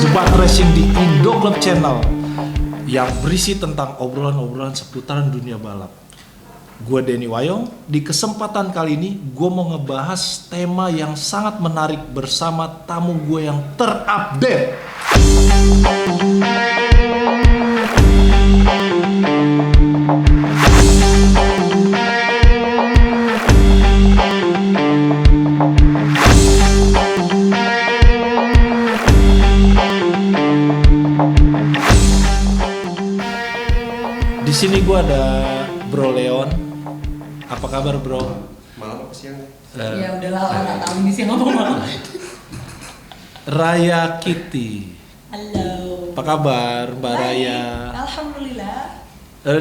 Sebat Racing di Indo Club Channel yang berisi tentang obrolan-obrolan seputaran dunia balap. Gue Denny Wayong. Di kesempatan kali ini gue mau ngebahas tema yang sangat menarik bersama tamu gue yang terupdate. Di sini gue ada Bro Leon. Apa kabar bro? Malam apa siang? Ya udahlah, nggak tahu ini siang apa malam. Raya Kitty. Halo. Apa kabar Mbak Baik. Raya? Alhamdulillah.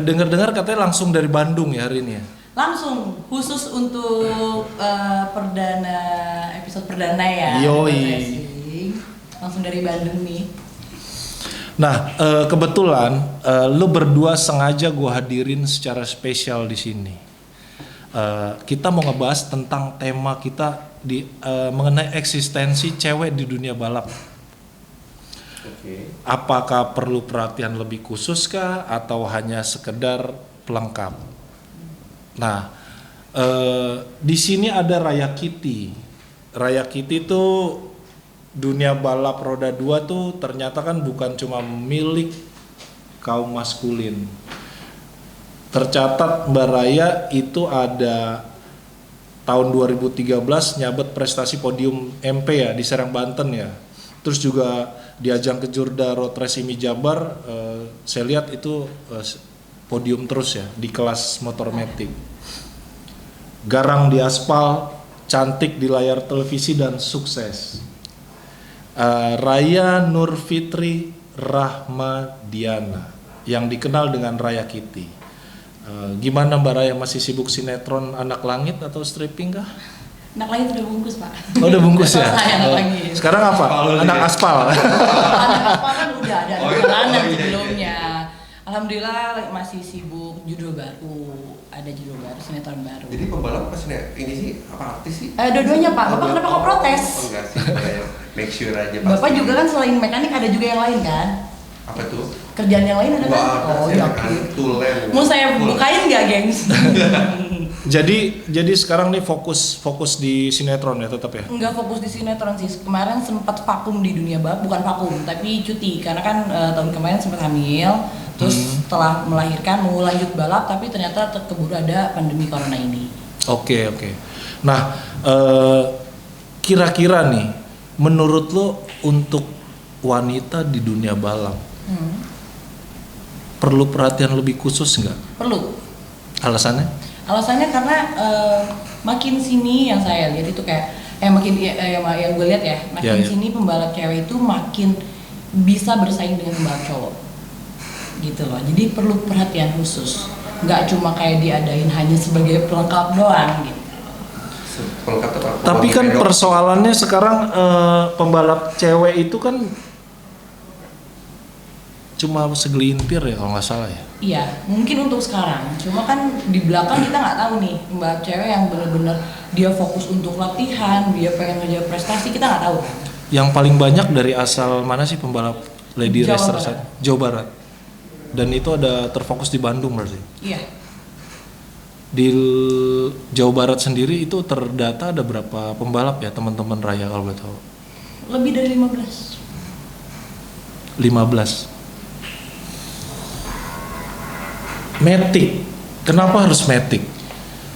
Dengar-dengar katanya langsung dari Bandung ya hari ini ya? Langsung khusus untuk episode perdana ya. Yoi. Racing. Langsung dari Bandung nih. Nah, kebetulan lu berdua sengaja gue hadirin secara spesial di sini. Kita mau ngebahas tentang tema kita mengenai eksistensi cewek di dunia balap. Oke. Apakah perlu perhatian lebih khusus kah atau hanya sekedar pelengkap? Nah, di sini ada Raya Kitty. Raya Kitty itu dunia balap roda 2 tuh ternyata kan bukan cuma milik kaum maskulin. Tercatat Mbak Raya itu ada tahun 2013 nyabet prestasi podium MP ya di Serang Banten ya. Terus juga di ajang Kejurda Road Race IMI Jabar, saya lihat itu podium terus ya di kelas motor matic. Garang di aspal, cantik di layar televisi dan sukses. Raya Nur Fitri Rahmadiana yang dikenal dengan Raya Kitty. Gimana Mbak Raya, masih sibuk sinetron Anak Langit atau stripping kah? Anak Langit udah bungkus Pak. Oh udah bungkus ya? Anak Langit. Sekarang apa? Anak aspal. Anak apa kan udah ada perjalanan iya. sebelumnya. Alhamdulillah masih sibuk judul baru, ada judul baru, sinetron baru. Jadi pembalap apa sih? Ini sih apa artis sih? Dua-duanya Pak. Bapak kenapa kok protes? Oh, enggak sih, kayak make sure aja pasti. Bapak juga kan selain mekanik ada juga yang lain kan? Apa tuh? Kerjaan yang lain ada kan? Oh iya. tulen. Mau saya bukain nggak, gengs? Jadi sekarang nih fokus di sinetron ya tetap ya? Nggak fokus di sinetron sih. Kemarin sempat vakum di dunia balap, bukan vakum, tapi cuti karena kan tahun kemarin sempat hamil. Terus setelah melahirkan mau lanjut balap, tapi ternyata keburu ada pandemi corona ini. Oke. Nah, kira-kira nih, menurut lo untuk wanita di dunia balap perlu perhatian lebih khusus nggak? Perlu. Alasannya? Alasannya karena makin sini yang saya lihat itu kayak yang gue lihat ya, makin sini pembalap cewek itu makin bisa bersaing dengan pembalap cowok. Gitu loh. Jadi perlu perhatian khusus. Nggak cuma kayak diadain hanya sebagai pelengkap doang gitu. Pelengkap tetap. Tapi kan persoalannya sekarang pembalap cewek itu kan cuma segelintir ya kalau nggak salah ya. Iya, mungkin untuk sekarang. Cuma kan di belakang kita nggak tahu nih pembalap cewek yang benar-benar dia fokus untuk latihan, dia pengen ngejar prestasi, kita nggak tahu. Yang paling banyak dari asal mana sih pembalap lady Jawa racer Barat. Jawa Barat. Dan itu ada terfokus di Bandung berarti. Iya. Di Jawa Barat sendiri itu terdata ada berapa pembalap ya teman-teman Raya kalau boleh tahu? Lebih dari 15. 15. Matic. Kenapa harus Matic?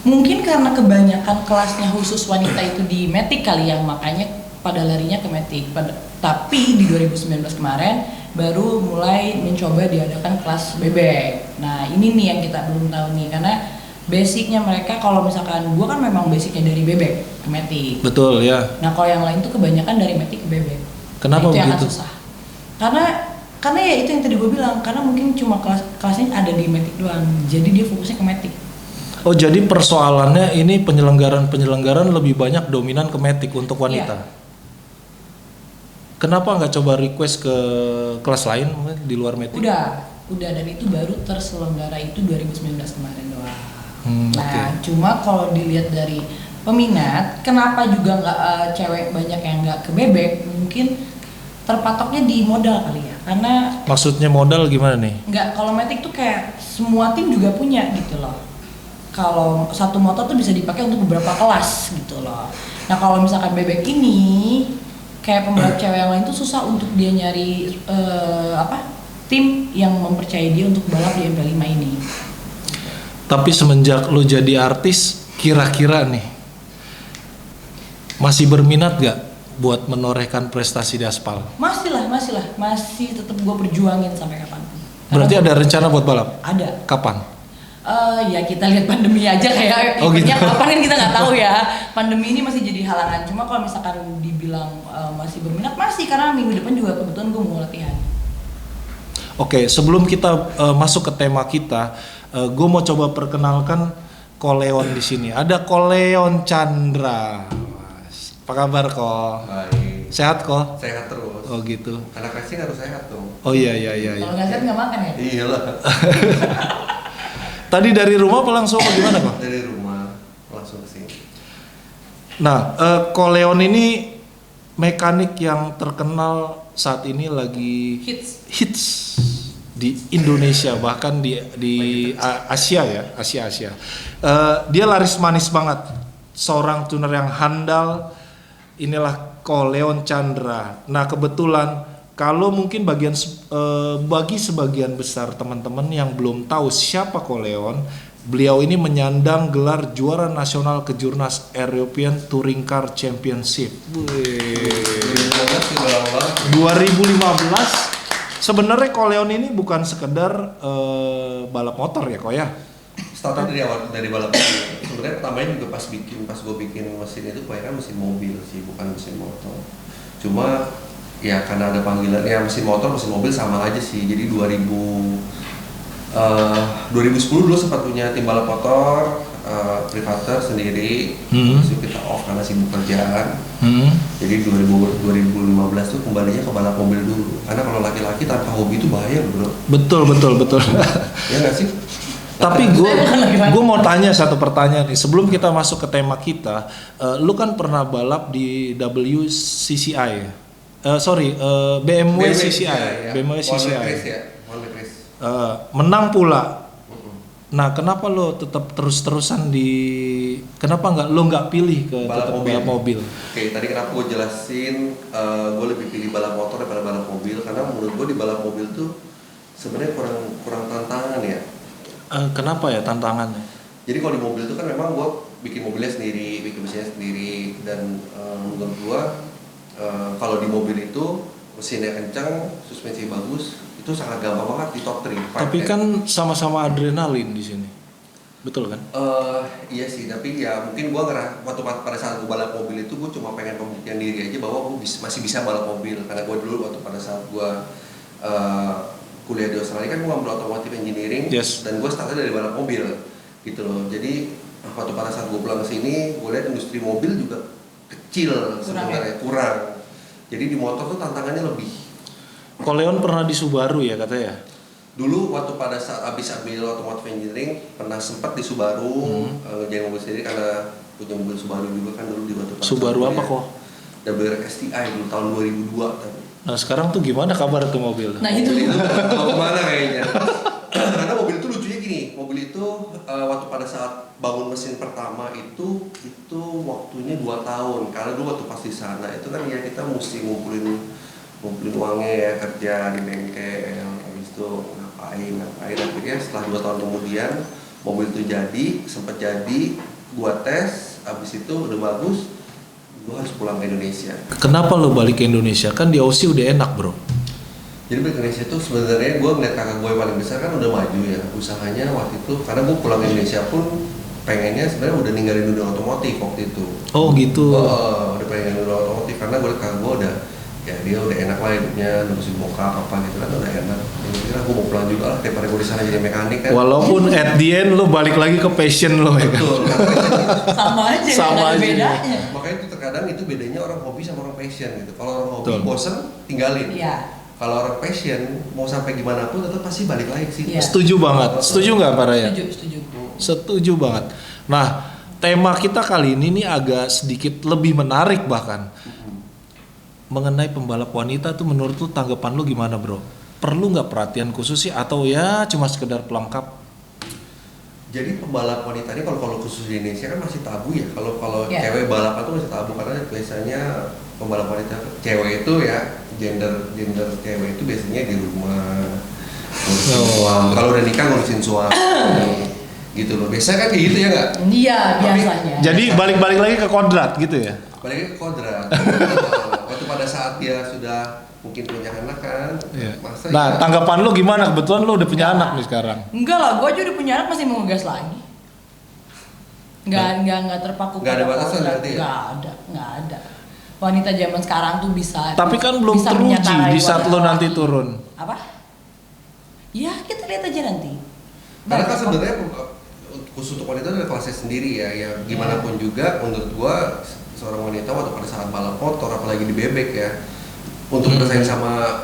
Mungkin karena kebanyakan kelasnya khusus wanita itu di Matic kali ya, makanya pada larinya ke Matic. Tapi di 2019 kemarin baru mulai mencoba diadakan kelas bebek. Nah ini nih yang kita belum tahu nih, karena basicnya mereka kalau misalkan gua kan memang basicnya dari bebek ke Matic. Betul ya. Nah kalau yang lain tuh kebanyakan dari Matic ke bebek. Kenapa nah, itu yang begitu? agak susah. Karena ya itu yang tadi gue bilang, karena mungkin cuma kelasnya ada di Matic doang, jadi dia fokusnya ke Matic. Oh jadi persoalannya ini penyelenggaran lebih banyak dominan ke Matic untuk wanita. Iya. Kenapa nggak coba request ke kelas lain di luar Matic? Udah dan itu baru terselenggara itu 2019 kemarin doang. Okay. Cuma kalau dilihat dari peminat, kenapa juga nggak cewek banyak yang nggak ke bebek? Mungkin terpatoknya di modal kali ya, karena Maksudnya modal gimana nih? nggak, kalau Matic tuh kayak semua tim juga punya gitu loh. Kalau satu motor tuh bisa dipakai untuk beberapa kelas gitu loh. Nah kalau misalkan bebek ini kayak pembalap cewek yang lain tuh susah untuk dia nyari tim yang mempercayai dia untuk balap di MP5 ini. Tapi semenjak lu jadi artis, kira-kira nih masih berminat gak buat menorehkan prestasi di aspal? Masih tetap gue perjuangin sampai kapan. Berarti ada rencana buat balap? Ada. Kapan? Ya kita lihat pandemi aja kayak Oh, eventnya gitu. kapan kan kita nggak tahu ya. Pandemi ini masih jadi halangan. Cuma kalau misalkan dibilang masih berminat, masih, karena minggu depan juga kebetulan gue mau latihan. Oke, sebelum kita masuk ke tema kita, gue mau coba perkenalkan Koleon di sini. Ada Koleon Chandra. Apa kabar kok? Baik. Sehat kok? Sehat terus. Oh gitu. Anak racing harus sehat dong. Oh iya. Kalau nggak sehat nggak makan ya. Iyalah. Tadi dari rumah apa langsung apa gimana kok? Dari rumah langsung ke sini. Nah, Koleon ini mekanik yang terkenal saat ini lagi hits di Indonesia, bahkan di Asia ya, Asia. Dia laris manis banget, seorang tuner yang handal. Inilah Koleon Chandra. Nah kebetulan kalau mungkin bagi sebagian besar teman-teman yang belum tahu siapa Koleon, beliau ini menyandang gelar juara nasional Kejurnas European Touring Car Championship. 2015. Sebenarnya Koleon ini bukan sekedar balap motor ya kok ya. Startnya dari awal, dari balap mobil. Sebenarnya pertamanya juga pas gue bikin mesin itu kebanyakan mesin mobil sih, bukan mesin motor. Cuma ya karena ada panggilan ya mesin motor, mesin mobil sama aja sih. Jadi 2010 dulu sempat punya tim balap motor privater sendiri. Terus kita off karena sibuk kerjaan. Jadi 2015 tuh kembalinya ke balap mobil dulu. Karena kalau laki-laki tanpa hobi itu bahaya bro. Betul. Ya nggak sih? Tapi gue mau tanya satu pertanyaan nih sebelum kita masuk ke tema kita. Lu kan pernah balap di WCCI, BMW CCI, ya. BMW CCI. One Way Race. Menang pula. Nah, kenapa lo tetap terus-terusan kenapa lo nggak pilih ke balap mobil? Oke, tadi kenapa gue jelasin gue lebih pilih balap motor daripada balap mobil, karena menurut gue di balap mobil tuh sebenarnya kurang tantangan ya. Kenapa ya tantangannya? Jadi kalau di mobil itu kan memang gue bikin mobilnya sendiri, bikin mesinnya sendiri, dan menurut gue kalau di mobil itu mesinnya kencang, suspensi bagus, itu sangat gampang banget di top 3. Tapi kan sama-sama adrenalin di sini, betul kan? Iya sih, tapi ya mungkin gue waktu pada saat gue balap mobil itu gue cuma pengen pembuktian diri aja bahwa gue masih bisa balap mobil, karena gue dulu waktu pada saat gue kuliah di Australia kan gue ngambil automotive engineering. Yes. Dan gue startnya dari balap mobil gitu loh. Jadi waktu pada saat gue pulang ke sini gue lihat industri mobil juga kecil sebenarnya, kurang. Jadi di motor tuh tantangannya lebih. Koleon pernah di Subaru ya katanya? Dulu waktu pada saat abis ambil automotive engineering pernah sempat di Subaru ngerjain mobil sendiri, karena punya mobil Subaru juga kan dulu di waktu pada Subaru apa kok? WRX-Ti dulu tahun 2002 tapi. Nah sekarang tuh gimana kabar tuh mobil? Nah itu Mau kemana kayaknya? Karena mobil itu lucunya gini, mobil itu waktu pada saat bangun mesin pertama itu waktunya 2 tahun. Karena dulu waktu pas di sana itu kan ya kita mesti ngumpulin uangnya ya, kerja di bengkel, habis itu ngapain. Akhirnya setelah 2 tahun kemudian mobil itu sempat jadi, gua tes, habis itu udah bagus, gue harus pulang ke Indonesia. Kenapa lo balik ke Indonesia? Kan di Aussie udah enak bro. Jadi balik ke Indonesia tuh sebenarnya gue ngeliat kakak gue yang paling besar kan udah maju ya usahanya waktu itu. Karena gue pulang ke Indonesia pun pengennya sebenarnya udah ninggalin dunia otomotif waktu itu. Oh gitu. Udah pengen dunia otomotif karena gue kakak gue udah ya dia udah enak lah hidupnya, nerusin bokap apa gitu kan udah enak. Jadi kira gue mau pulang juga lah daripada gue di sana jadi mekanik kan. Walaupun at the end lo balik lagi ke passion lo ya kan. Betul. sama aja, Sama ada aja. bedanya. Makanya itu terkadang itu bedanya orang hobi sama orang passion gitu. Kalau orang hobi Betul. bosen tinggalin. Iya. Kalau orang passion mau sampai gimana pun tetap pasti balik lagi sih. Iya. Setuju banget. Setuju nggak Pak Ryan? Setuju. Setuju banget. Nah tema kita kali ini nih agak sedikit lebih menarik bahkan. mengenai pembalap wanita tuh menurut lu tanggapan lu gimana bro? Perlu nggak perhatian khusus sih atau ya cuma sekedar pelengkap? Jadi pembalap wanita ini kalau khusus di Indonesia kan masih tabu ya. Kalau Yeah. cewek balapan tuh masih tabu karena biasanya pembalap wanita cewek itu ya gender cewek itu biasanya di rumah ngurusin suami. Kalau udah nikah ngurusin suami gitu loh. Biasanya kan kayak gitu ya nggak? Iya, biasanya. Jadi balik-balik lagi ke kodrat gitu ya? Baliknya ke kodrat. Waktu pada saat dia sudah mungkin punya anak kan, Iya. masa Nah, ya, tanggapan lu gimana? Kebetulan lu udah punya anak nih sekarang. Enggak lah, gue aja udah punya anak masih mau ngegas lagi. Nggak terpaku. Nggak ada pada batasan kodrat. berarti ya? Nggak ada. Wanita zaman sekarang tuh bisa. Tapi kan belum bisa teruji menyatakan di saat wanita lu nanti laki. turun. Apa? Ya kita lihat aja nanti. karena kan Banyak sebenarnya khusus untuk wanita ada kelasnya sendiri ya. Ya gimana pun juga menurut gua seorang wanita waktu pada saat balap motor apalagi di bebek ya, untuk bersaing sama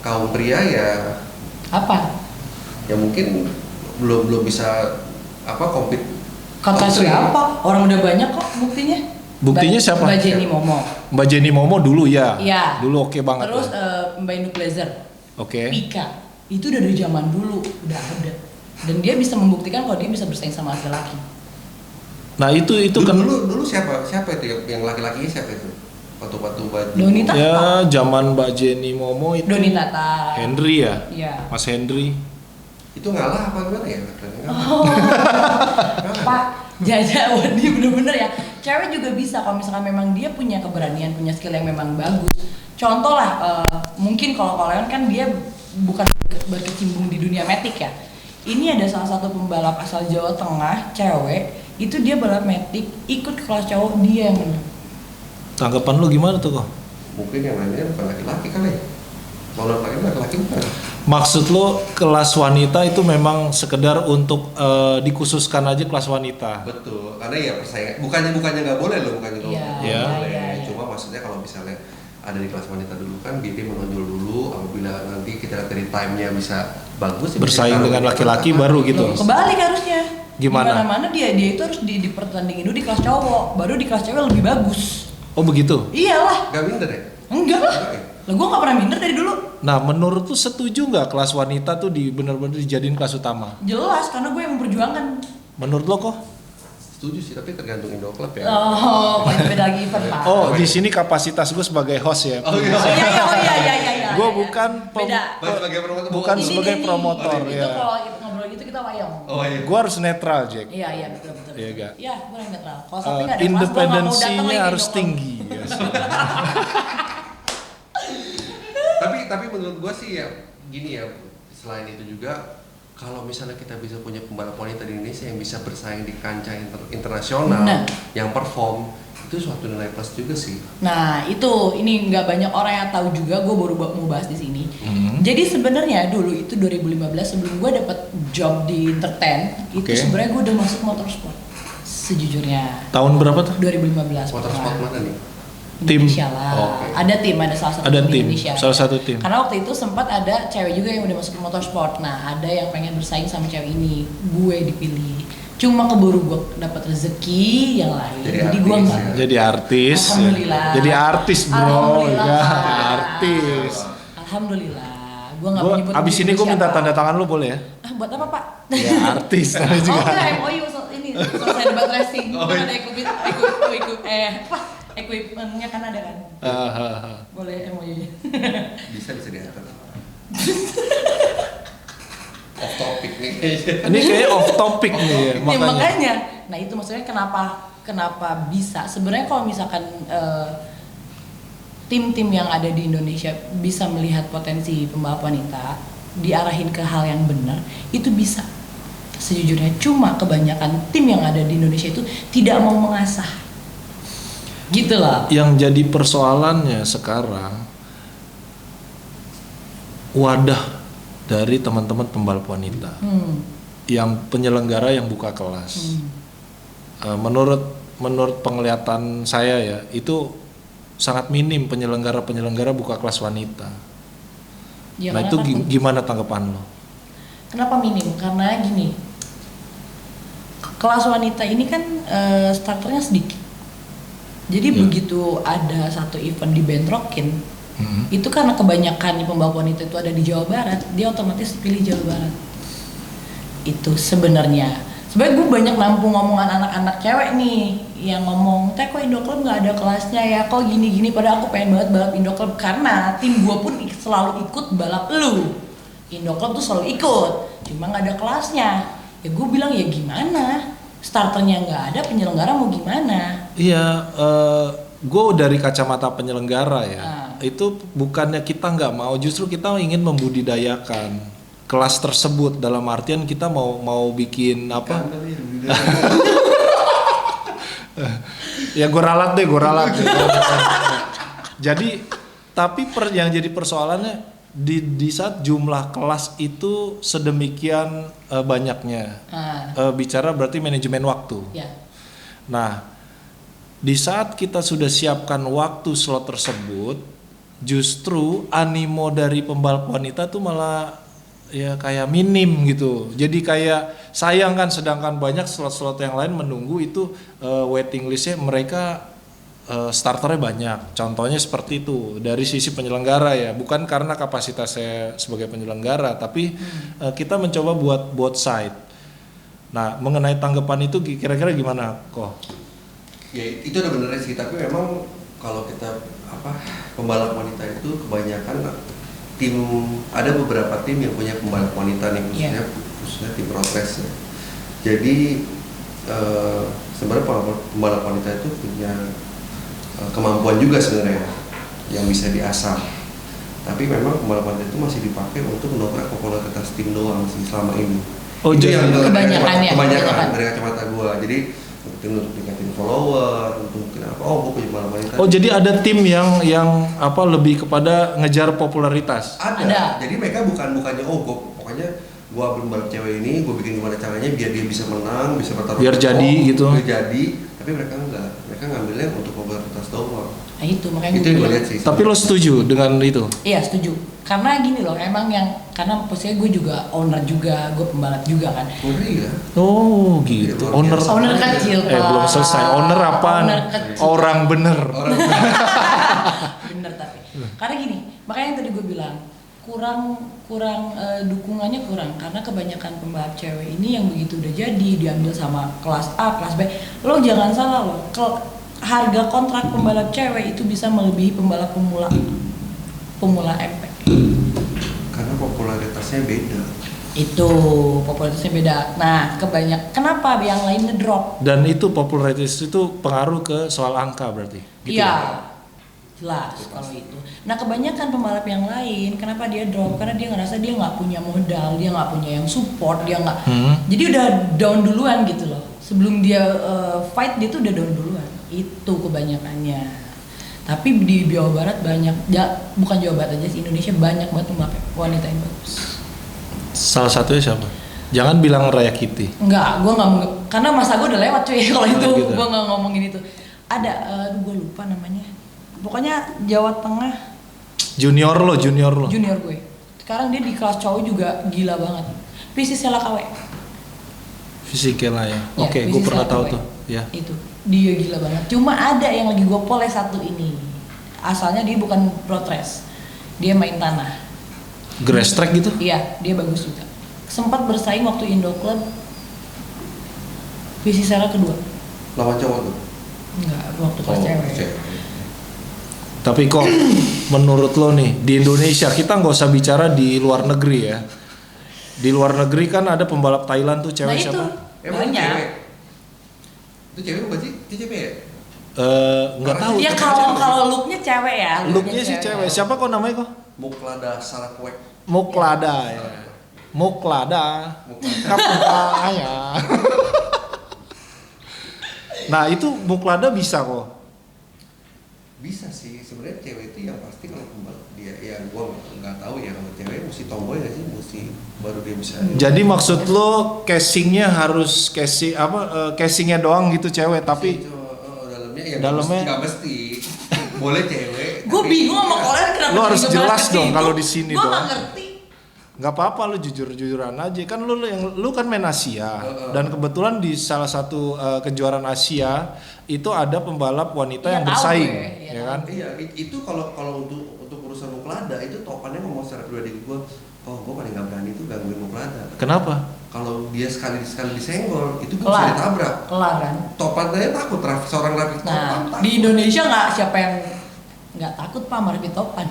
kaum pria ya apa? ya mungkin belum bisa compete. Kata siapa? Orang udah banyak kok buktinya. Buktinya siapa? Mbak Jenny Momo. Mbak Jenny Momo dulu ya? Iya. Dulu oke banget. Terus tuh. Mbak Induk Blazer. Oke. Pika. Itu udah dari zaman dulu udah ada. Dan dia bisa membuktikan kalau dia bisa bersaing sama laki-laki. Nah itu kan dulu siapa itu yang laki-lakinya siapa itu? Waktu baju. Donita. ya zaman Mbak Jenny Momo itu. Doni Tata. Henry ya? Iya. Mas Henry. Itu ngalah apa gimana ya? Oh, Pak, Jaja, dia bener-bener ya. Cewek juga bisa kalau misalkan memang dia punya keberanian, punya skill yang memang bagus. Contoh lah, mungkin kalau Leon kan dia bukan berkecimpung di dunia metik ya. Ini ada salah satu pembalap asal Jawa Tengah, cewek, itu dia balap metik, ikut ke kelas cowok, dia yang menang. Tanggapan lu gimana tuh kok? Mungkin yang lainnya bukan laki-laki kali ya? Kalau laki-laki bukan. Maksud lo kelas wanita itu memang sekedar untuk dikhususkan aja kelas wanita. Betul, karena ya persaingan. Bukannya nggak boleh loh, bukannya nggak Iya, iya, boleh. iya. Cuma maksudnya kalau misalnya ada di kelas wanita dulu kan BP menonjol dulu. Apabila nanti kita lihat dari time-nya bisa bagus, ya Bersaing bisa dengan ditaruh di laki-laki kelas baru apa. gitu. Kebalik harusnya. Gimana? Dimana-mana dia itu harus dipertandingin dulu di kelas cowok, baru di kelas cewek lebih bagus. Oh begitu? Iyalah. Gak minder ya? Enggak lah. Enggak ya? Lah gue gak pernah minder dari dulu. Nah menurut tuh setuju nggak kelas wanita tuh benar-benar dijadiin kelas utama? Jelas karena gue yang memperjuangkan. Menurut lo kok? Setuju sih, tapi tergantung Indo Club ya. Oh, itu beda lagi event Pak. Oh di sini kapasitas gue sebagai host ya. Oh, iya. iya. Gue bukan beda. Sebagai promotor. bukan Ini, sebagai ini. promotor Itu ya. kalau kita ngobrol gitu kita wayang. Oh iya. Gue harus netral Jack. Iya betul. Iya, Gak? Iya, gue yang netral. Kalau sampai nggak ada kelas, gue nggak mau datang Independensinya lagi harus dong. tinggi. Ya sih. Tapi menurut gua sih ya gini ya, selain itu juga kalau misalnya kita bisa punya pembalap wanita di Indonesia yang bisa bersaing di kancah internasional, Nah. yang perform, itu suatu nilai plus juga sih. Nah ini nggak banyak orang yang tahu juga. Gue baru mau bahas di sini. Jadi sebenarnya dulu itu 2015 sebelum gue dapet job di entertain, itu Oke. sebenarnya gue udah masuk motorsport. Sejujurnya Tahun berapa tuh? 2015. Motorsport Nah, mana nih? Tim. Indonesia lah. Oke. Ada salah satu Ada tim di tim, Indonesia. salah satu tim. Karena waktu itu sempat ada cewek juga yang udah masuk ke motorsport. Nah, ada yang pengen bersaing sama cewek ini. Gue dipilih. Cuma keburu gue dapat rezeki yang lain. Jadi gue artis, enggak. ya. Jadi artis. ya. Alhamdulillah. Jadi artis bro. Alhamdulillah. Ya, Pak. artis. Alhamdulillah. Gue nggak Gua menyebut. abis ini gue minta tanda tangan lu boleh ya? Buat apa Pak? Ya artis namanya Oh juga. enggak, MOU ini selesai debat racing. Oh, Kan iya. ada equipmentnya kan ada kan. Boleh MOU-nya. Bisa diangkat. Off topic nih. Ini kayaknya off topic nih ya, Ya, makanya. makanya. Nah itu maksudnya kenapa bisa? Sebenarnya kalau misalkan tim-tim yang ada di Indonesia bisa melihat potensi pembalap wanita, diarahin ke hal yang benar, itu bisa. Sejujurnya cuma kebanyakan tim yang ada di Indonesia itu tidak mau mengasah. Gitu lah. Yang jadi persoalannya sekarang wadah dari teman-teman pembalap wanita yang penyelenggara yang buka kelas. Menurut penglihatan saya ya itu sangat minim penyelenggara buka kelas wanita. Ya, Nah karena itu kan- gimana tanggapan lo? Kenapa minim? Karena gini, kelas wanita ini kan starternya sedikit. Jadi Ya. begitu ada satu event dibentrokin, itu karena kebanyakan pembalap wanita itu ada di Jawa Barat, dia otomatis pilih Jawa Barat. Itu sebenarnya gue banyak nampung ngomongan anak-anak cewek nih yang ngomong, teh kok Indo Club nggak ada kelasnya ya, kok gini-gini, padahal aku pengen banget balap Indo Club karena tim gue pun selalu ikut balap lu. Indo Club tuh selalu ikut, cuma nggak ada kelasnya. Ya gue bilang ya gimana, starternya nggak ada, penyelenggara mau gimana? Iya, gue dari kacamata penyelenggara ya, itu bukannya kita nggak mau, justru kita ingin membudidayakan kelas tersebut, dalam artian kita mau bikin apa? Ya gue ralat deh. Jadi tapi yang jadi persoalannya di saat jumlah kelas itu sedemikian banyaknya, bicara berarti manajemen waktu. Ya. Nah, di saat kita sudah siapkan waktu slot tersebut, justru animo dari pembalap wanita tuh malah ya kayak minim gitu. Jadi kayak sayang kan, sedangkan banyak slot-slot yang lain menunggu itu waiting listnya mereka starternya banyak. Contohnya seperti itu dari sisi penyelenggara ya, bukan karena kapasitas saya sebagai penyelenggara, tapi kita mencoba buat both side. Nah, mengenai tanggapan itu kira-kira gimana kok? Ya itu udah bener sih, tapi memang kalau kita pembalap wanita itu kebanyakan ada beberapa tim yang punya pembalap wanita nih, khususnya tim road race ya. Jadi sebenarnya pembalap wanita itu punya kemampuan juga sebenarnya yang bisa diasah. Tapi memang pembalap wanita itu masih dipakai untuk mendongkrak popularitas tim doang sih selama ini. Oh, itu jadi kebanyakan dari kacamata gua. Jadi untuk tingkatin follower, untuk mungkin apa? Oh, gua punya pembalap wanita. Oh, jadi ada tim yang apa lebih kepada ngejar popularitas? Ada. Jadi mereka bukannya pokoknya gua belum balap cewek ini, gua bikin gimana caranya biar dia bisa menang, bisa bertarung. Biar jadi gitu. Biar jadi, tapi mereka enggak. Mereka ngambilnya untuk popularitas doang. Nah itu makanya Itu yang gue lihat sih. Tapi lo setuju dengan itu? Iya setuju. Karena gini loh, emang karena posisinya gue juga owner juga, gue pembalap juga kan. Oh iya. Oh gitu. Owner kecil Pak. Belum selesai. Owner apaan? Orang bener. Bener tapi. Karena gini, makanya yang tadi gue bilang kurang dukungannya kurang karena kebanyakan pembalap cewek ini yang begitu udah jadi diambil sama kelas A, kelas B. Lo jangan salah loh. Harga kontrak pembalap cewek itu bisa melebihi pembalap pemula MP. Karena popularitasnya beda. Itu popularitasnya beda. Nah, kenapa yang lain ngedrop? Dan itu popularitas itu pengaruh ke soal angka berarti? Gitu Iya, ya? jelas kalau itu. Nah, kebanyakan pembalap yang lain, kenapa dia drop? Karena dia ngerasa dia nggak punya modal, dia nggak punya yang support, dia nggak. Jadi udah down duluan gitu loh. Sebelum dia fight dia tuh udah down duluan. Itu kebanyakannya. Tapi di Jawa Barat banyak, bukan Jawa Barat aja sih, Indonesia banyak banget pembalap wanita yang bagus. Salah satunya siapa? Jangan bilang Raya Kitty. Enggak, gue nggak mau, karena masa gue udah lewat cuy kalau itu, gitu. gue nggak ngomongin itu. Ada, gue lupa namanya. Pokoknya Jawa Tengah. Junior lo. Junior gue. Sekarang dia di kelas cowok juga gila banget. Visi Sela KW. Fisiknya ya. Oke, gue pernah tahu tuh. Ya. Itu dia gila banget. Cuma ada yang lagi gue poles satu ini. Asalnya dia bukan road race, dia main tanah. Grass track gitu? Iya, dia bagus juga. Sempat bersaing waktu Indo Club. Visi Sela kedua. Lawan cowok tuh? Enggak, waktu kelas cewek. Tapi kok menurut lo nih di Indonesia, kita nggak usah bicara di luar negeri ya. Di luar negeri kan ada pembalap Thailand tuh cewek siapa? Emang banyak. cewek? Itu cewek bukan sih? Itu cewek ya? Nggak tahu. Ya kalau looknya cewek ya. Looknya sih cewek. Siapa kok namanya kok? Muklada Sarakwek. Muklada ya. Muklada. Kapukaya. Nah itu Muklada bisa kok. Bisa sih, sebenarnya cewek itu yang pasti kalau pembalap dia, ya gua nggak tahu ya, kalau cewek mesti tomboy nggak sih, mesti baru dia bisa. Jadi maksud lo casingnya harus casingnya doang gitu cewek, tapi dalamnya ya dalamnya nggak mesti. Boleh cewek. Gue bingung sama kalian kenapa lo harus jadi jelas ngebahas dong itu. kalau di sini Gue dong. nggak ngerti. nggak apa-apa lu jujur-jujuran aja kan lu kan main Asia dan kebetulan di salah satu kejuaraan Asia itu ada pembalap wanita Iya, yang tahu bersaing gue, iya, ya kan. Iya, itu kalau untuk urusan Muklada itu topannya ngomong secara pribadi ke gue, oh gue paling nggak berani tuh gangguin Muklada. Kenapa? Kalau dia sekali disenggol itu gue Kelar. bisa ditabrak. Kelar kan. Topannya takut, seorang Raffi Topan Nah, takut. di Indonesia nggak siapa yang nggak takut Pak sama Raffi Topan.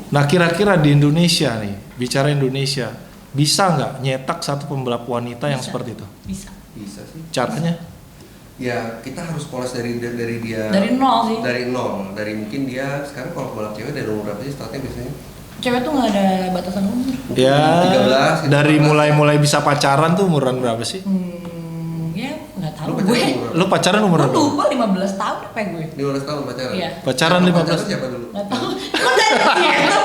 Nah kira-kira di Indonesia nih, bicara Indonesia, bisa nggak nyetak satu pembalap wanita yang Bisa. seperti itu? Bisa. Bisa sih. Caranya? Ya kita harus poles dari dia. Dari nol sih. Dari nol. Dari mungkin dia sekarang kalau balap cewek dari umur berapa sih startnya biasanya? Cewek tuh nggak ada batasan umur. Ya 13, gitu. dari mulai bisa pacaran tuh umuran berapa sih? Ya nggak tahu Lu gue. pacaran umur Lu pacaran umur Gue berapa? lupa 15 tahun apa ya gue? 15 tahun pacaran? Iya. Pacaran 15. Pacaran siapa dulu? Nggak tahu. Kok dari situ?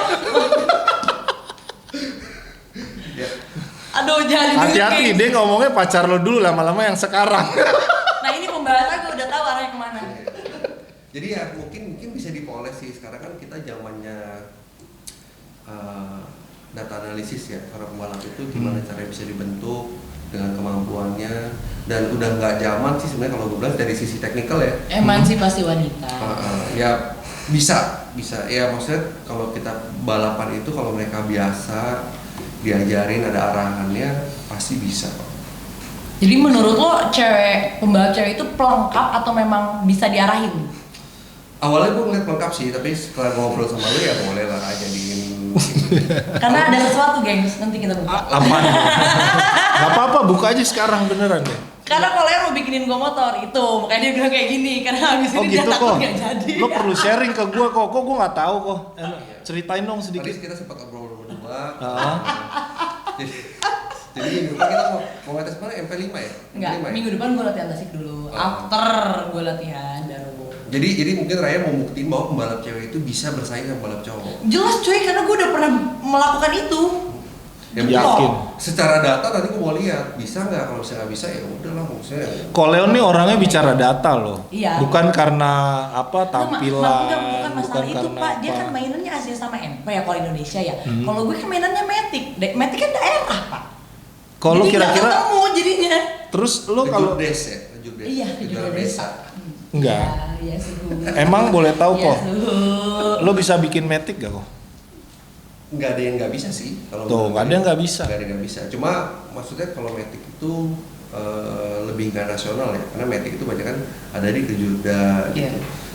Ya. Aduh jangan didengar, Hati-hati gengs. dia ngomongnya pacar lo dulu lama-lama yang sekarang. Nah ini pembahasan gue udah tahu arahnya kemana. Jadi ya mungkin bisa dipoles sih. Sekarang kan kita zamannya data analisis ya. Para pembalap itu gimana caranya bisa dibentuk dengan kemampuannya, dan udah nggak zaman sih sebenarnya kalau gue bilang dari sisi teknikal ya. Emansipasi wanita. Ya bisa ya, maksudnya kalau kita balapan itu kalau mereka biasa diajarin ada arahannya pasti bisa kok. Jadi menurut lo pembalap cewek itu pelengkap atau memang bisa diarahin? Awalnya gue ngeliat lengkap sih, tapi setelah ngobrol sama lu ya boleh lah jadiin. Karena ada sesuatu gengs, nanti kita buka. Apaan? Gak apa-apa, buka aja sekarang beneran deh. Karena kalau yang mau bikinin gue motor itu, makanya dia bilang kayak gini. Karena habis Oh ini gitu dia takut kok. gak jadi. Lo perlu sharing ke gue kok gue nggak tahu kok. Ceritain dong Tadi sedikit. kita sempat ngobrol berdua. Ah. Jadi minggu depan kita mau ngetes mana MP5 ya? Enggak, MP5 ya? minggu depan gue latihan tasik dulu. Oh. After gue latihan baru. Jadi mungkin Raya mau buktiin bahwa pembalap cewek itu bisa bersaing sama pembalap cowok. Jelas cuy, karena gue udah pernah melakukan itu. Ya, Yakin. Secara data nanti gue mau lihat bisa nggak, kalau misalnya nggak bisa ya udahlah maksudnya. Koleo nih orangnya bicara data loh. Iya. Bukan karena apa tampilan, Bukan masalah itu karena Pak, dia apa. kan mainannya Asia sama MP ya kalau Indonesia ya. Kalau gue kan mainannya Matic, Matic kan daerah Pak. Kalau Jadi nggak kira-kira ketemu jadinya. terus lo kalau Kejurdes ya, kejurdes. Iya, kejuaraan kejurdes. desa. enggak. Iya suhu. Emang boleh tahu Iya kok. suhu. Lo bisa bikin Matic gak kok? Nggak ada yang nggak bisa sih kalau Tuh, menurut nggak ada gue. yang nggak bisa. Nggak ada yang nggak bisa. Cuma maksudnya kalau Matic itu lebih nggak nasional ya, karena Matic itu banyak kan ada di Kejurda gitu. Iya.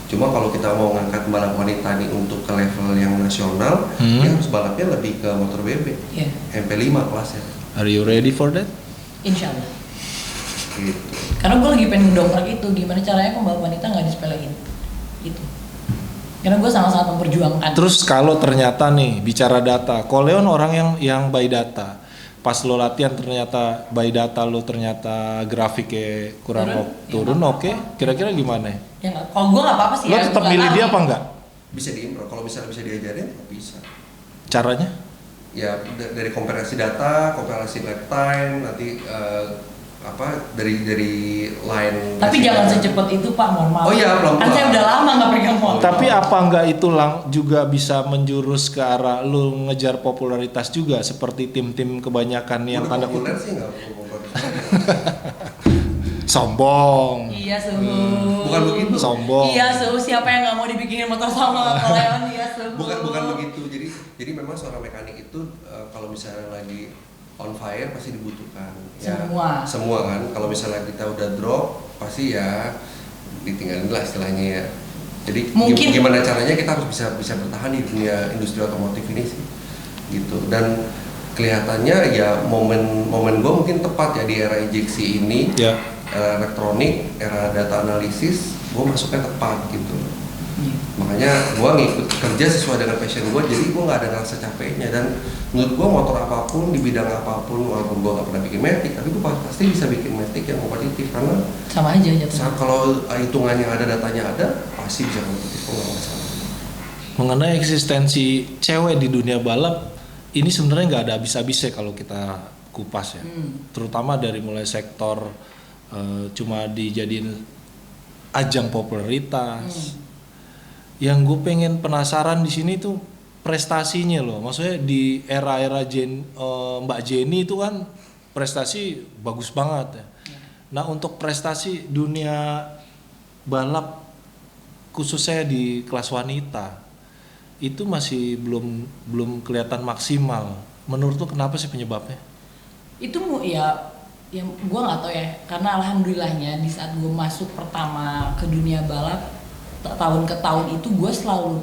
Cuma kalau kita mau ngangkat balap wanita nih untuk ke level yang nasional, dia harus balapnya lebih ke motor bebek. Iya. MP5 kelasnya. Are you ready for that? Insya Allah. Gitu. Karena gue lagi pengen ngedongkrak itu, gimana caranya pembalap wanita nggak disepelein. Gitu. Karena gue sangat-sangat memperjuangkan. Terus kalau ternyata nih bicara data, Koleon orang yang by data. Pas lo latihan ternyata by data lo ternyata grafiknya kurang turun, Ya, oke. Kira-kira gimana? Ya nggak, kalau gue nggak apa-apa sih. Lo ya, tetap gua milih nggak dia tahu. apa enggak? Bisa diimprove, kalau misalnya bisa diajarin bisa. Caranya? Ya dari komparasi data, komparasi lap time, nanti dari line. Tapi jangan secepat itu Pak, mohon maaf. Oh iya, pelan-pelan. Kan saya udah lama nggak pegang motor. Tapi apa enggak itu juga bisa menjurus ke arah lo ngejar popularitas juga seperti tim-tim kebanyakan yang tanda populer kutip sih nggak populer. sombong. Iya suhu. Bukan begitu. Sombong. Iya suhu, siapa yang nggak mau dibikinin motor sama Koleon? Iya suhu. Bukan begitu. Jadi memang seorang mekanik itu kalau misalnya lagi on fire pasti dibutuhkan. Semua kan. Kalau misalnya kita udah drop pasti ya ditinggalin lah istilahnya ya. Jadi Mungkin- gimana caranya kita harus bisa bertahan di dunia industri otomotif ini sih. Gitu. Dan kelihatannya ya momen gue mungkin tepat ya di era injeksi ini. Ya. Era elektronik, era data analisis, gue masuknya tepat gitu. Iya. Makanya gue ngikut kerja sesuai dengan passion gue, jadi gue nggak ada rasa capeknya. Dan menurut gue motor apapun di bidang apapun, walaupun gue nggak pernah bikin Matic, tapi gue pasti bisa bikin Matic yang kompetitif karena Sama aja jatuhnya. kalau hitungannya ada, datanya ada, pasti bisa kompetitif. Kok nggak masalah. Mengenai eksistensi cewek di dunia balap, ini sebenarnya nggak ada habis-habisnya kalau kita kupas ya. Terutama dari mulai sektor cuma dijadiin ajang popularitas. Yang gue pengen penasaran di sini tuh prestasinya loh. Maksudnya di era-era Mbak Jenny itu kan prestasi bagus banget ya. Nah untuk prestasi dunia balap khususnya di kelas wanita itu masih belum kelihatan maksimal. Menurut lo kenapa sih penyebabnya? Itu ya yang gue nggak tahu ya, karena alhamdulillahnya di saat gue masuk pertama ke dunia balap tahun ke tahun itu gue selalu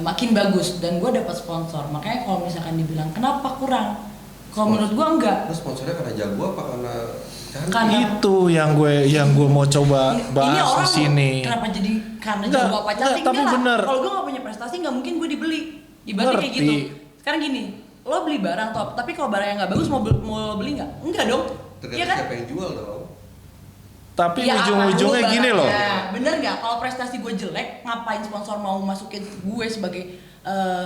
makin bagus dan gue dapat sponsor. Makanya kalau misalkan dibilang kenapa kurang, kalau menurut gue enggak. Terus sponsornya karena jago apa karena cantik? Karena Itu yang gue mau coba bahas di sini. Kenapa jadi karena Enggak, jago apa cantik? tapi Enggak lah. bener. Kalau gue nggak punya prestasi nggak mungkin gue dibeli. Ibaratnya kayak Ngerti. gitu. Sekarang gini, lo beli barang top, tapi kalau barang yang nggak bagus mau beli nggak? Enggak dong. Tergantung Iya kan? siapa yang jual dong. Tapi Ya, ujung-ujungnya apa dulu gini loh. barangnya? Bener nggak? Kalau prestasi gue jelek, ngapain sponsor mau masukin gue sebagai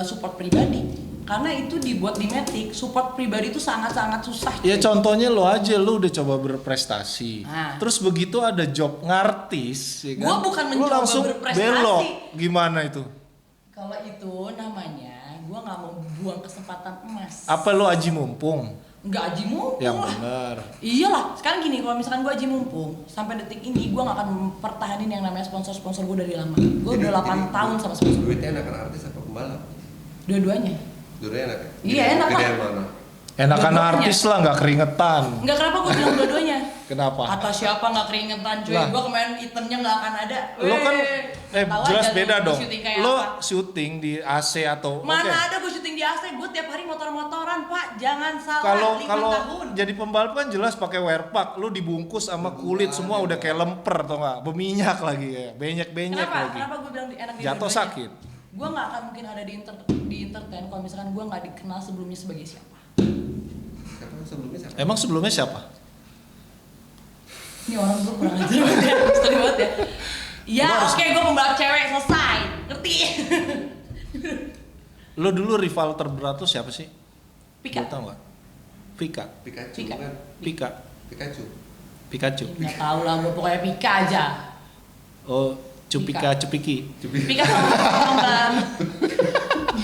support pribadi? Karena itu dibuat di Matic, support pribadi itu sangat-sangat susah. Ya cuy. contohnya lo aja, lo udah coba berprestasi. Nah. Terus begitu ada job ngartis, ya kan? Gua bukan Lo mencoba langsung berprestasi. belok. Gimana itu? Kalau itu namanya, gue nggak mau buang kesempatan emas. Apa lo aji mumpung? Nggak aji mumpung Yang lah. benar. Iyalah, sekarang gini, kalau misalkan gue aji mumpung, sampai detik ini gue nggak akan mempertahanin yang namanya sponsor-sponsor gue dari lama. Gue udah 8 tahun sama sponsor. Duitnya enakan artis apa pembalap? Dua-duanya. Dua-duanya enak ya? Iya, enak, Pak. Gedean mana? Enakan Dua-duanya. artis lah, nggak keringetan. Nggak, kenapa gue bilang dua-duanya? Kenapa? Kata siapa nggak keringetan cuy, Lah. gue kemarin itemnya nggak akan ada. Lo kan Tahu jelas aja beda lu dong. syuting kayak Lo apa. syuting di AC atau Mana oke. ada gue syuting di AC, gue tiap hari motor-motoran pak, jangan salah. Kalau 5 kalau tahun. jadi pembalap kan jelas pakai wear pack, lu dibungkus sama kulit semua udah kayak lemper atau enggak, berminyak lagi ya, benyek-benyek Kenapa? lagi. Kenapa gue bilang enak di Jatuh dua-duanya? sakit. Gue nggak akan mungkin ada di entertain kalau misalkan gue nggak dikenal sebelumnya sebagai siapa. Siapa sebelumnya siapa? Emang sebelumnya siapa? Ini orang gue kurang ajar banget ya, sekali banget ya. Ya Gua harus- oke, gue pembalap cewek selesai, ngerti? Lu dulu rival terberat tuh siapa sih? Pika. Lu tau nggak? Pika. Pikachu Pika. kan? Pika. Pikachu. Pikachu. Nggak tahu lah, gue pokoknya Pika aja. Oh, Cupika, Cupiki. Pika sama orang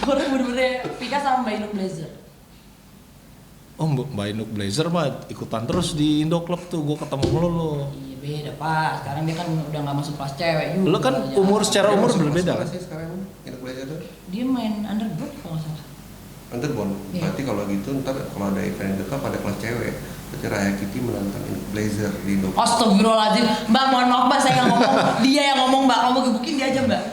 bener-bener Pika sama Mbak Inuk Blazer. Oh, Mbak Inuk Blazer mah ikutan terus di Indo Club tuh, gua ketemu lu. Iya beda pak, sekarang dia kan udah nggak masuk kelas cewek juga. Lu kan Ya. umur secara Dia umur masuk berbeda kelas kan? mana sih sekarang? Inuk Blazer tuh? Dia main underboard kalau nggak salah. Underbone. Iya. Berarti kalau gitu ntar kalau ada event Indo Cup ada kelas cewek. Berarti Raya Kitty menantang Inuk Blazer di Indo Cup. Astagfirullahaladzim, Mbak mohon maaf Mbak, saya nggak ngomong, dia yang ngomong Mbak, kamu gebukin dia aja Mbak.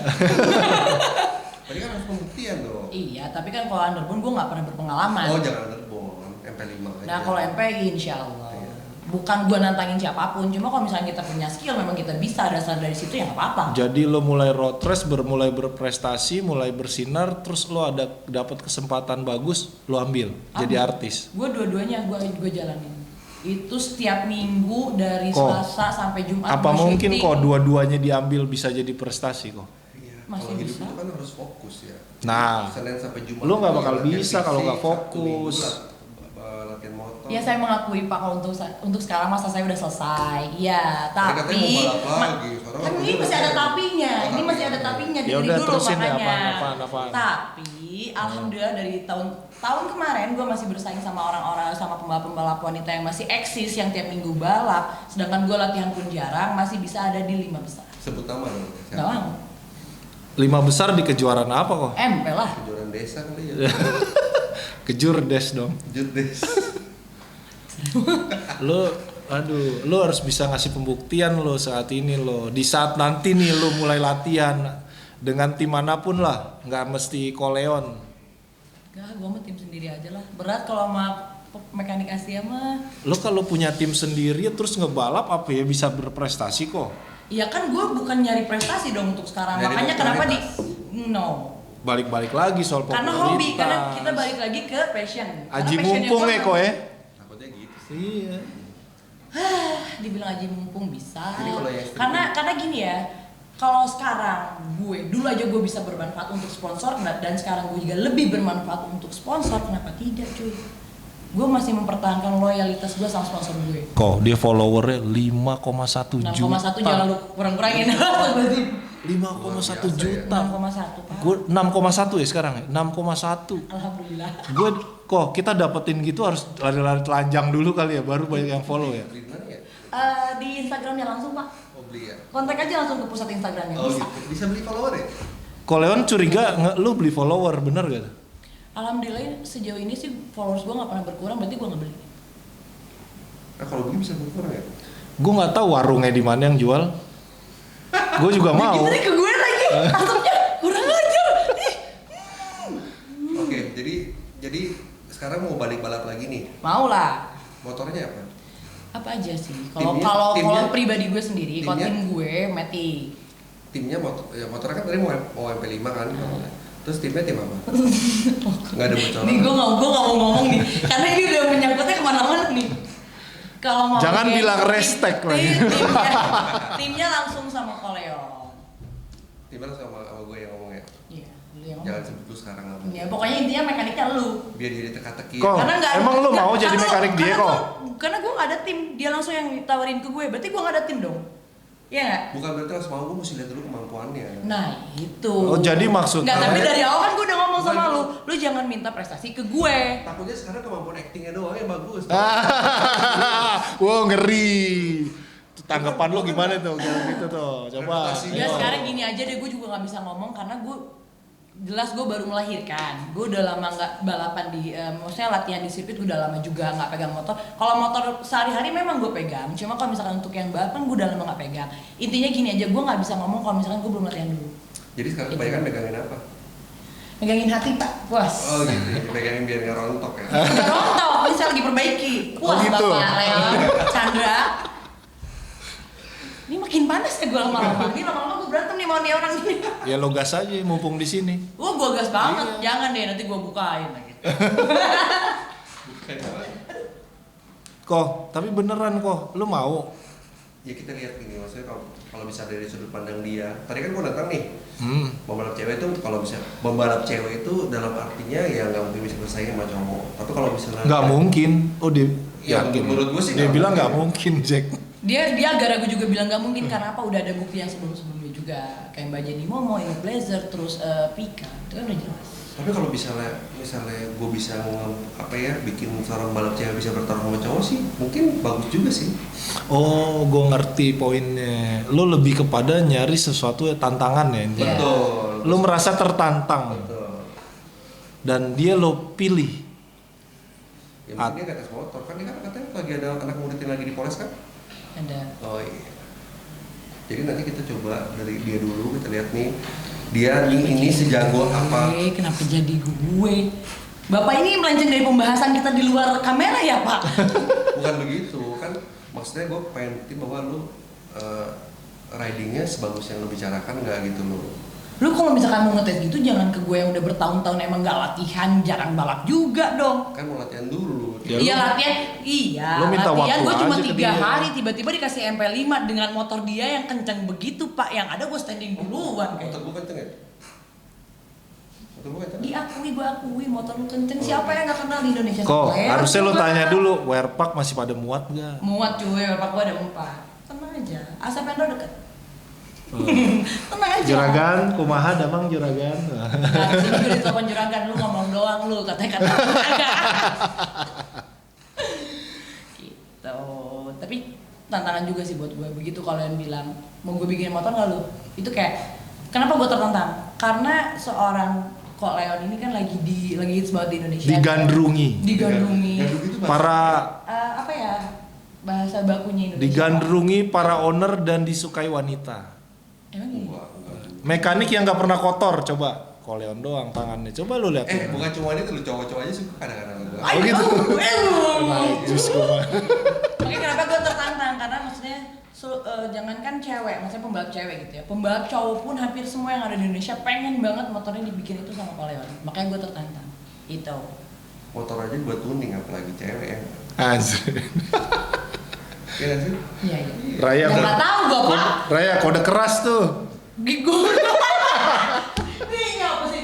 Tadi kan harus pembuktian dong. Iya, tapi kan kalau underboard gue nggak pernah berpengalaman. Oh jangan Underbone, MP5 aja. Nah kalau MPI insya Allah. Iya. Bukan gue nantangin siapapun, cuma kalau misalnya kita punya skill, memang kita bisa dasar dari situ ya nggak apa-apa. Jadi lo mulai road race, mulai berprestasi, mulai bersinar, terus lo ada dapat kesempatan bagus, lo ambil jadi artis. Gue dua-duanya gue jalanin. Itu setiap minggu dari Kok? Selasa sampai Jumat. Apa gua mungkin syuting. kok dua-duanya diambil bisa jadi prestasi kok? Iya, Masih kalau hidup bisa. itu kan harus fokus ya. Nah, Senin sampai Jumat. lu nggak bakal latihan bisa kalau nggak fisik, Sabtu Minggu fokus. latihan motor. Ya saya mengakui Pak kalau untuk sekarang masa saya udah selesai. Ya, Tadi katanya tapi mau balap lagi, sekarang kan aku ini udah masih ada selesai. tapinya. Oh, Ini masih ada tapinya. tapinya Ya dari udah, dulu terusin deh, makanya. apaan. Tapi alhamdulillah dari tahun kemarin gue masih bersaing sama orang-orang, sama pembalap-pembalap wanita yang masih eksis yang tiap minggu balap. Sedangkan gue latihan pun jarang, masih bisa ada di 5 besar. Sebut nama dong. Gak mau. 5 besar di kejuaraan apa kok? MP lah. Kejuaraan desa kali ya. Kejurdes dong. Jurdes. Lo harus bisa ngasih pembuktian lo saat ini lo. Di saat nanti nih lo mulai latihan dengan tim manapun lah, nggak mesti Koleon. Gak, gue mah tim sendiri aja lah. Berat kalau sama mekanik Asia mah. Lo kalau punya tim sendiri terus ngebalap apa ya bisa berprestasi kok. Ya kan gue bukan nyari prestasi dong untuk sekarang. Nyari Makanya kenapa di popularitas. no. Balik-balik lagi soal popularitas. Karena hobi, karena kita balik lagi ke passion. Karena Aji passion mumpung yang ya gua- kok ya. Takutnya gitu sih. Iya. Dibilang aji mumpung bisa. Jadi kalau yang streaming- Karena gini ya. Kalau sekarang gue dulu aja gue bisa bermanfaat untuk sponsor dan sekarang gue juga lebih bermanfaat untuk sponsor, kenapa tidak cuy? Gue masih mempertahankan loyalitas gue sama sponsor gue. Kok dia followernya 5,1 juta. 6,1 jangan lu kurang-kurangin. 5,1 Luar biasa juta. 6,1 Pak. Gue 6,1 ya sekarang ya. 6,1. Alhamdulillah. Gue kok kita dapetin gitu harus lari-lari telanjang dulu kali ya, baru banyak yang follow ya. Beli di mana ya? Di Instagramnya langsung Pak. Oh beli ya? Kontak aja langsung ke pusat Instagramnya. Oh Bisa. gitu. Bisa beli follower ya? Koleon curiga lu beli follower, bener gak? Alhamdulillah sejauh ini sih followers gue nggak pernah berkurang, berarti gue nggak beli. Nah kalau beli bisa berkurang ya? Gue nggak tahu warungnya di mana yang jual. Gue juga mau. Gitu nih ke gue lagi, asapnya kurang ajar. Oke, jadi sekarang mau balik balap lagi nih. Mau lah. Motornya apa? Apa aja sih? Kalau Timnya- kalau timnya- kalau pribadi gue sendiri, kalau timnya- tim gue Matic. Timnya motornya kan tadi mau MP5 kan? Terus timnya tim apa? Nggak ada bocoran. Nih gue nggak mau ngomong nih, karena ini udah menyangkutnya kemana-mana nih. Kalau mau Jangan geng, bilang restek lagi. timnya langsung sama Koleon. Timnya sama gue yang ngomong ya. Iya, lu yang Jangan ngomong. sebut lu sekarang apa. Ya, pokoknya intinya mekaniknya lu. Biar dia teka-teki. Kok? Emang lu mau jadi mekanik dia, kok? Karena gue gak ada tim, dia langsung yang tawarin ke gue, berarti gue gak ada tim dong. Iya nggak? Bukan berarti harus mau, gue mesti lihat dulu kemampuannya. Nah itu. Oh, jadi maksudnya- Nggak, tapi dari awal kan gue udah ngomong sama Bukan. lu jangan minta prestasi ke gue. Takutnya sekarang kemampuan actingnya doang yang bagus. Wow, ngeri. Tanggapan lu gimana tuh? Kayak gitu tuh. Coba. Reputasi. Ya Ayo. sekarang gini aja deh, gue juga nggak bisa ngomong karena gue jelas gue baru melahirkan. Gue udah lama nggak balapan di, maksudnya latihan di sirkuit gue udah lama juga nggak pegang motor. Kalau motor sehari-hari memang gue pegang, cuma kalau misalkan untuk yang balapan gue udah lama nggak pegang. Intinya gini aja, gue nggak bisa ngomong kalau misalkan gue belum latihan dulu. Jadi sekarang kebanyakan megangin apa? Megangin hati pak, puas. Oh gitu, megangin biar nggak rontok ya. Udah rontok, bisa lagi perbaiki. Puas Oh, gitu. bapak Leon, Chandra. Ini makin panas ya gue lama-lama. Ini lama-lama gue berantem nih mau nih orang ini. Ya lo gas aja mumpung di sini. Gue gas banget, Iya. jangan deh nanti gue bukain lagi. Bukan apa? Kok, tapi beneran kok, lu mau? Ya kita lihat gini, maksudnya kalau bisa dari sudut pandang dia. Tadi kan gue datang nih, pembalap cewek itu kalau bisa pembalap cewek itu dalam artinya ya nggak mungkin bisa bersaing sama cowok. Tapi kalau misalnya Nggak mungkin. Oh dia Ya, yakin. menurut gua sih Dia nggak bilang nggak mungkin. mungkin, Jack. Dia agak ragu juga bilang nggak mungkin karena apa? Udah ada bukti yang sebelum-sebelumnya juga, kayak Mbak Jenny Momo, Inuk Blazer, terus Pika, itu kan udah jelas. Tapi kalau misalnya gue bisa bikin seorang balap cewek bisa bertarung sama cowok sih, mungkin bagus juga sih. Oh, gue ngerti poinnya. Lo lebih kepada nyari sesuatu ya tantangan ya intinya. Iya. Betul. Lo merasa tertantang Betul. dan dia lo pilih. Ya mungkin dia nggak tes motor kan, dia kan katanya lagi ada anak murid yang lagi di Polres kan? Ada. Oh iya. Jadi nanti kita coba dari dia dulu, kita lihat nih dia ini sejago apa. Kenapa jadi gue? Bapak ini melenceng dari pembahasan kita di luar kamera ya Pak? Bukan begitu kan, maksudnya gue pengen buktiin bahwa lu ridingnya sebagus yang lu bicarakan nggak gitu lo. Lu kalau misalkan mau ngetes gitu jangan ke gue yang udah bertahun-tahun emang gak latihan, jarang balap juga dong. Kan mau latihan dulu. Ya, Iya lu- latihan, iya lu minta latihan waktu gue cuma aja ke 3 dia. hari tiba-tiba dikasih MP5 dengan motor dia yang kenceng begitu Pak, yang ada gue standing duluan kayak. Motor gue kenceng ya? Motor gue kenceng? Gue akui motor lu kenceng, siapa yang gak kenal di Indonesia? Kok, Saya harusnya lo juga. tanya dulu, wear pack masih pada muat nggak? Muat cuy, Pak gue ada 4. Tenang aja, asap Pendro deket. Tenang aja. Juragan, kumaha damang juragan. Nah, di sini gue ditelepon juragan, lu ngomong doang lu, katanya kata gitu. Tapi tantangan juga sih buat gue, begitu kalian bilang mau gue bikin motor nggak lu? Itu kayak, kenapa gue tertantang? Karena seorang kok Leon ini kan lagi hits banget di Indonesia. Digandrungi. Digandrungi. Gandrung itu Para Apa ya bahasa bakunya Indonesia? digandrungi para owner dan disukai wanita. Emang gini? Enggak. Mekanik yang nggak pernah kotor, coba. Koleon doang tangannya. Coba lu lihat. Bukan cuma itu, lu cowok-cowok aja suka kadang-kadang gua. Ayo, gitu? ayo. Najis gua. Oke, kenapa gue tertantang? Karena maksudnya jangankan cewek, maksudnya pembalap cewek gitu ya. Pembalap cowok pun hampir semua yang ada di Indonesia pengen banget motornya dibikin itu sama Koleon. Makanya gue tertantang. Itu. Motor aja buat tuning, apalagi cewek ya. Anjir. Iya nggak sih? Iya, iya. Raya Ya nggak tahu gue, Pak. Raya kode keras tuh. Gigu.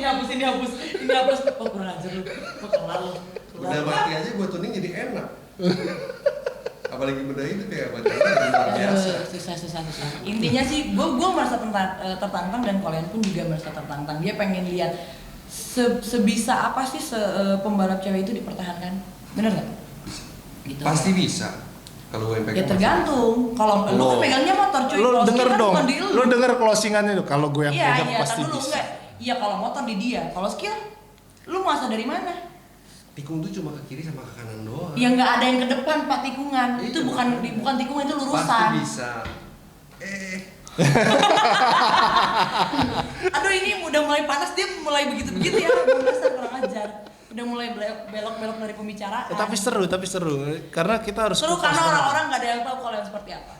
Ini hapus. Oh, kurang ajar lu. Oh, kelar lu. Udah mati aja buat tuning jadi enak. apalagi bedah itu kayak macam luar biasa. Susah. Intinya sih, gue merasa tertantang dan kalian pun juga merasa tertantang. Dia pengen lihat sebisa apa sih pembalap cewek itu dipertahankan, bener nggak? Gitu. Pasti bisa. Kalau gue yang pegang. Ya tergantung. Kalau lu kan pegangnya motor cuy. Lu Kalau denger skill kan dong. bukan di Lu denger closingannya tuh. Kalau gue yang pegang Iya, pasti tar dulu bisa. enggak. Iya kalau motor di dia. Kalau skill, lu masa dari mana? Tikung tuh cuma ke kiri sama ke kanan doang. Ya nggak ada yang ke depan pak tikungan. Iya, Itu bukan tikungan, itu lurusan. Pasti bisa. Aduh ini udah mulai panas, dia mulai begitu-begitu ya. Dasar kurang ajar. Udah mulai belok-belok dari pembicaraan. Tapi seru. Karena kita harus Seru kupas karena dong. orang-orang nggak ada yang tahu kalian seperti apa.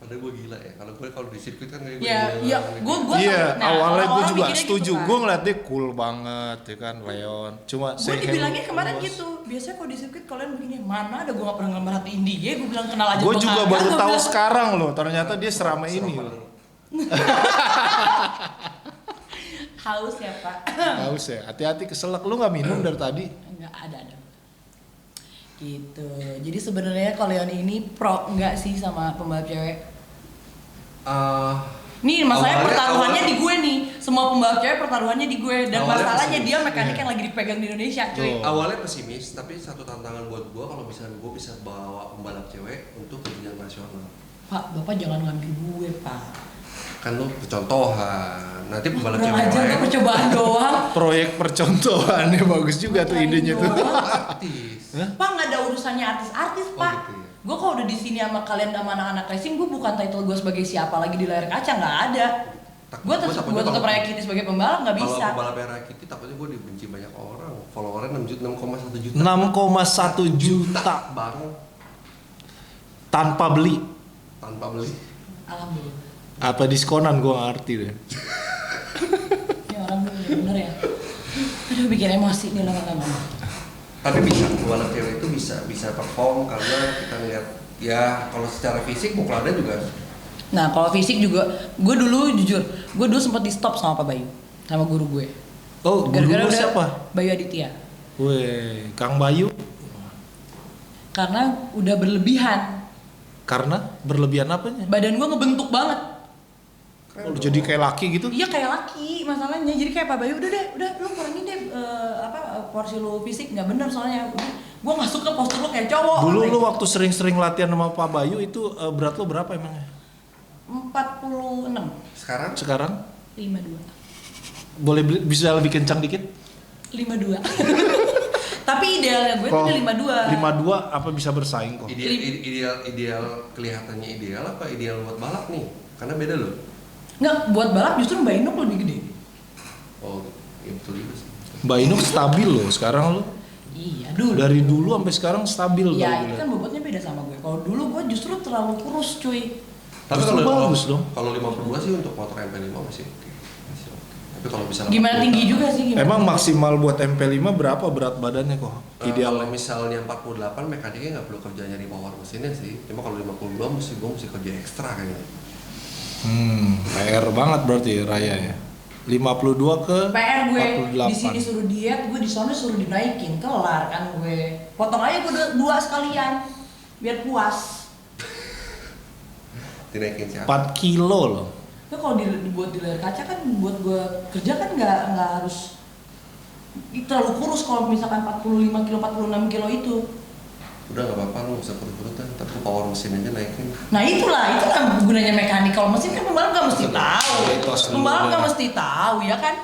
Padahal gue gila ya. Kalau di sirkuit kan kayak gue. Iya, gue Iya, awalnya gue juga setuju. Gitu, Gue ngeliat dia cool banget, ya kan, Leon. Cuma gue dibilangnya kemarin gitu. Biasanya kalau di sirkuit kalian begini, mana ada gue nggak pernah merhatiin dia. Gue bilang kenal aja. Gue juga baru Gua tahu bilang, sekarang loh. Ternyata dia seramai ini loh. haus ya pak. Haus ya. Hati-hati keselak. Lu nggak minum dari tadi? Enggak ada. Gitu. Jadi sebenarnya kalian ini pro enggak sih sama pembalap cewek? Nih masalahnya pertaruhannya di gue nih. Semua pembalap cewek pertaruhannya di gue dan masalahnya dia mekanik yang lagi dipegang di Indonesia, cuy. Awalnya pesimis, tapi satu tantangan buat gue kalau misalnya gue bisa bawa pembalap cewek untuk kejuaraan nasional. Pak, Bapak jangan ngambil gue, Pak. Kan lu percontohan. Nanti pembalap Kurang cewek aja lain. udah percobaan doang. Proyek percontohannya bagus juga tuh idenya tuh. Artis. Pak nggak ada urusannya artis-artis, Pak. Gitu ya. Gue kalau udah di sini sama kalian sama anak-anak racing, gue bukan title gue sebagai siapa lagi di layar kaca, nggak ada. Gue tetap Rakiti sebagai pembalap nggak bisa. Kalau pembalap Rakiti takutnya gue dibenci banyak orang. Followernya 6,1 juta. 6,1 juta Bang, tanpa beli. tanpa beli. Alhamdulillah. Apa diskonan gue ngerti deh. Ini orang bener ya. Aduh bikin emosi nih lama-lama. Tapi bisa pembalap cewek itu bisa perform karena kita ngeliat ya kalau secara fisik mukulnya juga. Nah kalau fisik juga, gue dulu jujur, gue dulu sempat di stop sama Pak Bayu, sama guru gue. Oh, Gara-gara guru udah siapa? Bayu Aditya. Weh, Kang Bayu. Karena udah berlebihan. Karena berlebihan apanya? Badan gue ngebentuk banget. Oh, jadi kayak laki gitu? Iya kayak laki masalahnya. Jadi kayak Pak Bayu udah lu kurangin deh porsi lu fisik nggak bener soalnya. Gue nggak suka postur lu kayak cowok. Dulu lu waktu sering-sering latihan sama Pak Bayu itu berat lu berapa emangnya? 46. Sekarang? 52. Bisa lebih kencang dikit? 52. Tapi idealnya gue tuh 52. 52 apa bisa bersaing kok? Ideal kelihatannya ideal apa ideal buat balap nih? Karena beda loh. Nggak, buat balap justru Mbak Inuk lebih gede. Oh, itu juga sih. Mbak Inuk stabil loh sekarang lo. Iya, dulu. Dari dulu sampai sekarang stabil. Iya, itu kan bobotnya beda sama gue. Kalau dulu gue justru terlalu kurus, cuy. Tapi Justru bagus dong. Kalau 52 sih untuk motor MP5 masih oke. Tapi kalau misalnya Gimana tinggi juga sih gimana? Emang maksimal buat MP5 berapa berat badannya kok? Ideal misalnya 48 mekaniknya nggak perlu kerja nyari power mesinnya sih. Cuma kalau 52 mesti kerja ekstra kayaknya. PR banget berarti Raya ya. 52 ke PR gue 48. di sini suruh diet, gue di sana suruh dinaikin, kelar kan gue. Potong aja gue dua sekalian biar puas. Dinaikin siapa? 4 kilo loh. Itu kalau dibuat di layar kaca kan buat gue kerja kan nggak harus terlalu kurus kalau misalkan 45 kilo 46 kilo itu. Udah nggak apa-apa, lu nggak usah perut-perutan, tapi power mesin aja naikin. Nah itulah gunanya mekanik. Kalau mesin kan pembalap nggak mesti tahu. Pembalap nggak mesti tahu ya kan.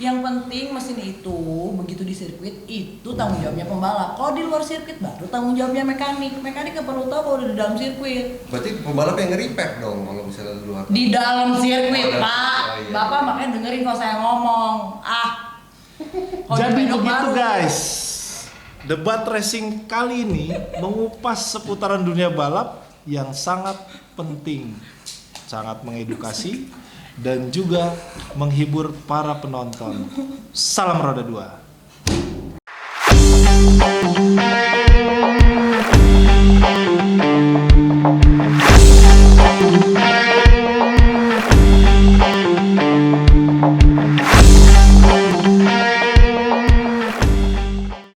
Yang penting mesin itu begitu di sirkuit itu tanggung jawabnya pembalap. Kalau di luar sirkuit baru tanggung jawabnya mekanik. Mekanik nggak perlu tahu kalau di dalam sirkuit. Berarti pembalap yang nge-repack dong kalau misalnya di luar. Di dalam sirkuit Oh, Pak. oh, iya. Bapak makanya dengerin kalau saya ngomong. Kalau Jadi di pedok begitu baru. guys. Debat racing kali ini mengupas seputaran dunia balap yang sangat penting, sangat mengedukasi dan juga menghibur para penonton. Salam Roda 2.